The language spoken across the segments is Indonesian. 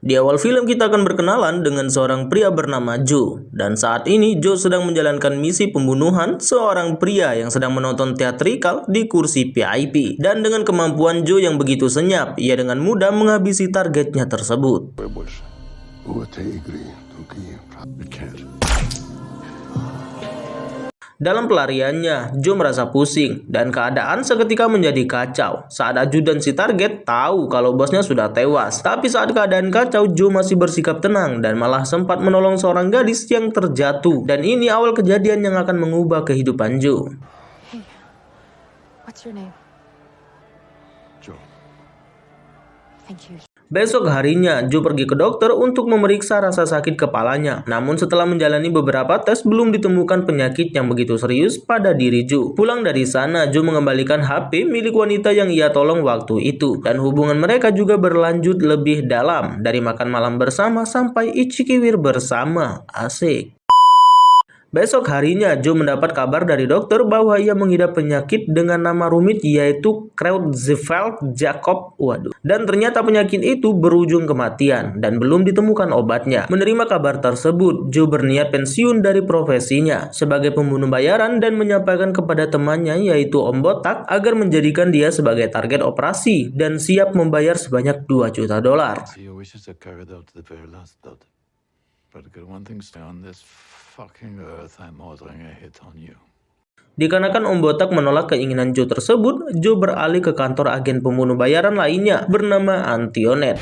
Di awal film kita akan berkenalan dengan seorang pria bernama Joe. Dan saat ini Joe sedang menjalankan misi pembunuhan seorang pria yang sedang menonton teatrikal di kursi VIP. Dan dengan kemampuan Joe yang begitu senyap, ia dengan mudah menghabisi targetnya tersebut. Dalam pelariannya, Joe merasa pusing dan keadaan seketika menjadi kacau saat ajudan si target tahu kalau bosnya sudah tewas. Tapi saat keadaan kacau, Joe masih bersikap tenang dan malah sempat menolong seorang gadis yang terjatuh. Dan ini awal kejadian yang akan mengubah kehidupan Joe. Hey, what's your name? Joe. Thank you. Besok harinya, Joe pergi ke dokter untuk memeriksa rasa sakit kepalanya. Namun setelah menjalani beberapa tes, belum ditemukan penyakit yang begitu serius pada diri Joe. Pulang dari sana, Joe mengembalikan HP milik wanita yang ia tolong waktu itu. Dan hubungan mereka juga berlanjut lebih dalam. Dari makan malam bersama sampai ichikiwir bersama. Asik. Besok harinya, Joe mendapat kabar dari dokter bahwa ia mengidap penyakit dengan nama rumit yaitu Creutzfeldt-Jakob. Dan ternyata penyakit itu berujung kematian dan belum ditemukan obatnya. Menerima kabar tersebut, Joe berniat pensiun dari profesinya sebagai pembunuh bayaran dan menyampaikan kepada temannya yaitu Om Botak agar menjadikan dia sebagai target operasi dan siap membayar sebanyak $2 juta. Dikarenakan Om Botak menolak keinginan Joe tersebut, Joe beralih ke kantor agen pembunuh bayaran lainnya bernama Antionet.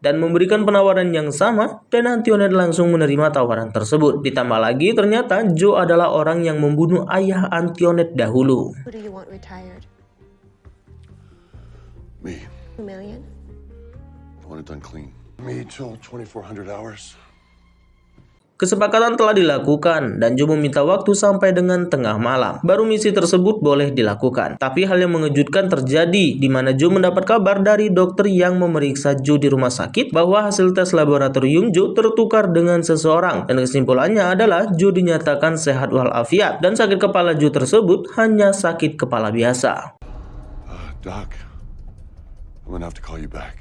Dan memberikan penawaran yang sama, dan Antionet langsung menerima tawaran tersebut. Ditambah lagi, ternyata Joe adalah orang yang membunuh ayah Antionet dahulu. Who do you want retired? Me. 2 million? I want it done clean. Me till 2400 hours. Kesepakatan telah dilakukan dan Joe meminta waktu sampai dengan tengah malam. Baru misi tersebut boleh dilakukan. Tapi hal yang mengejutkan terjadi di mana Joe mendapat kabar dari dokter yang memeriksa Joe di rumah sakit bahwa hasil tes laboratorium Joe tertukar dengan seseorang. Dan kesimpulannya adalah Joe dinyatakan sehat walafiat dan sakit kepala Joe tersebut hanya sakit kepala biasa. Doc, I'm gonna have to call you back.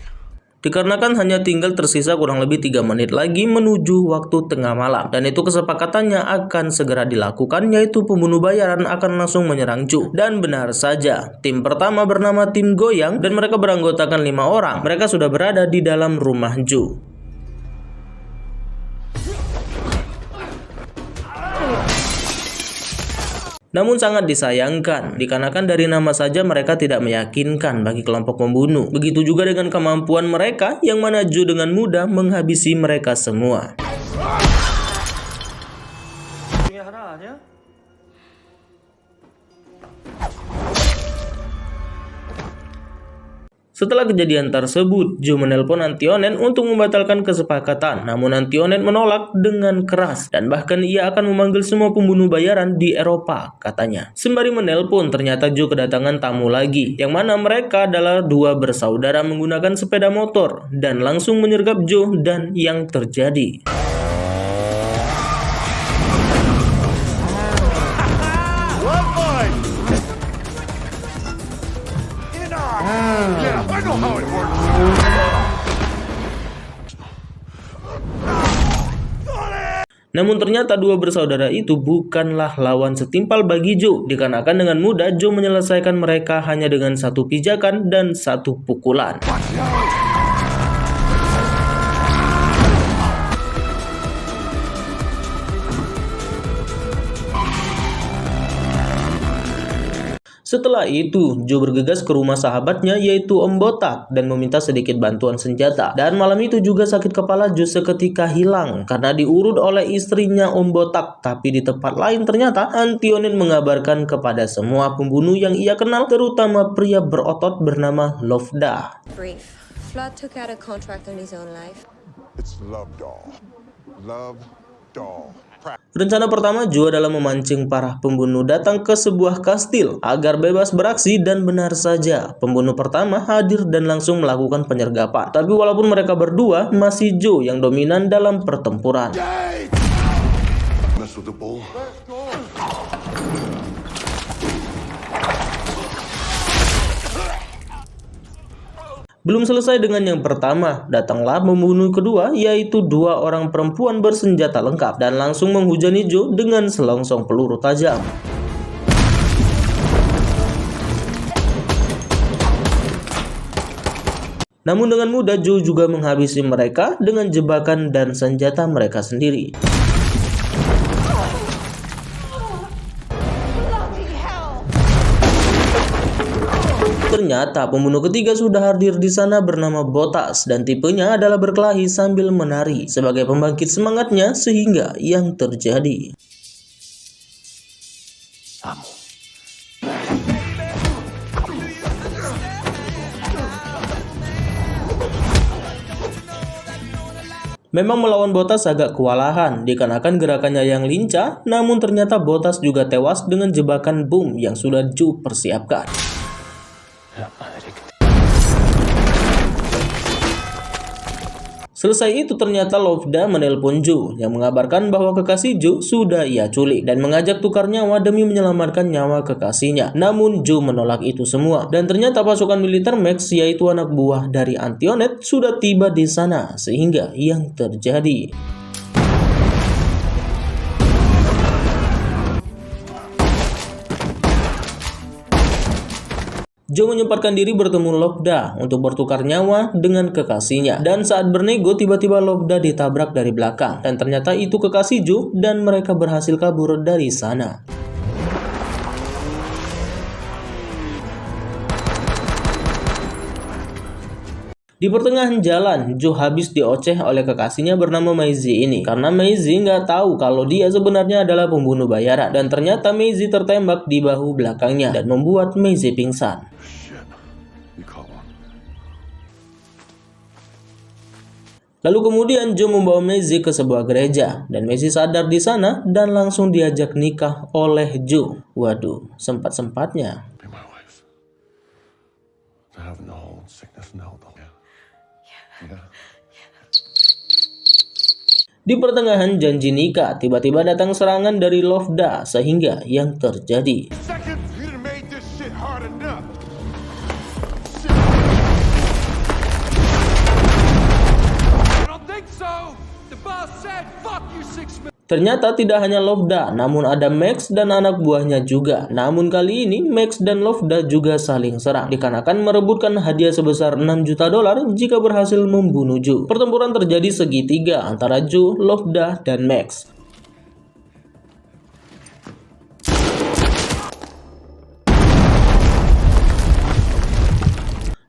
Dikarenakan hanya tinggal tersisa kurang lebih 3 menit lagi menuju waktu tengah malam. Dan itu kesepakatannya akan segera dilakukan, yaitu pembunuh bayaran akan langsung menyerang Joe. Dan benar saja, tim pertama bernama tim Goyang dan mereka beranggotakan 5 orang. Mereka sudah berada di dalam rumah Joe. Namun sangat disayangkan, dikarenakan dari nama saja mereka tidak meyakinkan bagi kelompok pembunuh. Begitu juga dengan kemampuan mereka yang mana Joe dengan mudah menghabisi mereka semua. Setelah kejadian tersebut, Joe menelpon Antionet untuk membatalkan kesepakatan. Namun Antionet menolak dengan keras dan bahkan ia akan memanggil semua pembunuh bayaran di Eropa, katanya. Sembari menelpon, ternyata Joe kedatangan tamu lagi, yang mana mereka adalah 2 bersaudara menggunakan sepeda motor dan langsung menyergap Joe dan yang terjadi. Namun ternyata 2 bersaudara itu bukanlah lawan setimpal bagi Joe, dikarenakan dengan mudah Joe menyelesaikan mereka hanya dengan 1 pijakan dan 1 pukulan. Setelah itu, Joe bergegas ke rumah sahabatnya yaitu Om Botak dan meminta sedikit bantuan senjata. Dan malam itu juga sakit kepala Joe seketika hilang karena diurut oleh istrinya Om Botak. Tapi di tempat lain ternyata Antionet mengabarkan kepada semua pembunuh yang ia kenal, terutama pria berotot bernama Lovda. Brief. Flood took out a contract on his own life. It's Love Doll. Love Doll. Rencana pertama Joe adalah memancing para pembunuh datang ke sebuah kastil agar bebas beraksi, dan benar saja pembunuh pertama hadir dan langsung melakukan penyergapan. Tapi walaupun mereka berdua, masih Joe yang dominan dalam pertempuran. Mess with the bull. Belum selesai dengan yang pertama, datanglah membunuh kedua, yaitu dua orang perempuan bersenjata lengkap dan langsung menghujani Joe dengan selongsong peluru tajam. Namun dengan mudah Joe juga menghabisi mereka dengan jebakan dan senjata mereka sendiri. Ternyata pembunuh ketiga sudah hadir di sana bernama Botas dan tipenya adalah berkelahi sambil menari sebagai pembangkit semangatnya sehingga yang terjadi. Memang melawan Botas agak kewalahan dikarenakan gerakannya yang lincah, namun ternyata Botas juga tewas dengan jebakan bom yang sudah Joe persiapkan. Selesai itu ternyata Lovda menelpon Joe yang mengabarkan bahwa kekasih Joe sudah ia culik dan mengajak tukar nyawa demi menyelamatkan nyawa kekasihnya. Namun Joe menolak itu semua dan ternyata pasukan militer Max yaitu anak buah dari Antionet sudah tiba di sana sehingga yang terjadi. Joe menyempatkan diri bertemu Lovda untuk bertukar nyawa dengan kekasihnya. Dan saat bernego tiba-tiba Lovda ditabrak dari belakang. Dan ternyata itu kekasih Joe dan mereka berhasil kabur dari sana. Di pertengahan jalan, Joe habis dioceh oleh kekasihnya bernama Maisie ini. Karena Maisie nggak tahu kalau dia sebenarnya adalah pembunuh bayaran. Dan ternyata Maisie tertembak di bahu belakangnya dan membuat Maisie pingsan. Lalu kemudian Joe membawa Maisie ke sebuah gereja dan Maisie sadar di sana dan langsung diajak nikah oleh Joe. Waduh, sempat-sempatnya. Di pertengahan janji nikah, tiba-tiba datang serangan dari Lovda sehingga yang terjadi. Ternyata tidak hanya Lovda, namun ada Max dan anak buahnya juga. Namun kali ini Max dan Lovda juga saling serang dikarenakan merebutkan hadiah sebesar $6 juta jika berhasil membunuh Joe. Pertempuran terjadi segitiga antara Joe, Lovda, dan Max.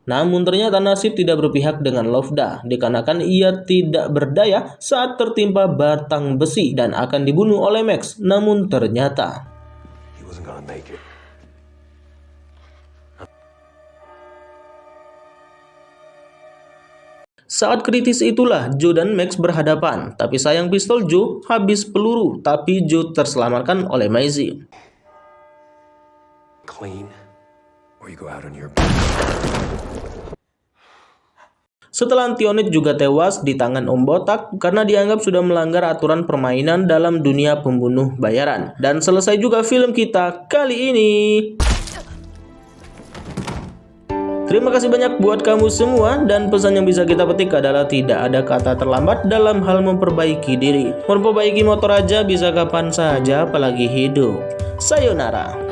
Namun ternyata nasib tidak berpihak dengan Lovda dikarenakan ia tidak berdaya saat tertimpa batang besi dan akan dibunuh oleh Max. Namun ternyata saat kritis itulah Joe dan Max berhadapan, tapi sayang pistol Joe habis peluru, tapi Joe terselamatkan oleh Maisie. Setelah Antionet juga tewas di tangan Om Botak karena dianggap sudah melanggar aturan permainan dalam dunia pembunuh bayaran. Dan selesai juga film kita kali ini. Terima kasih banyak buat kamu semua dan pesan yang bisa kita petik adalah tidak ada kata terlambat dalam hal memperbaiki diri. Memperbaiki motor aja bisa kapan saja apalagi hidup. Sayonara.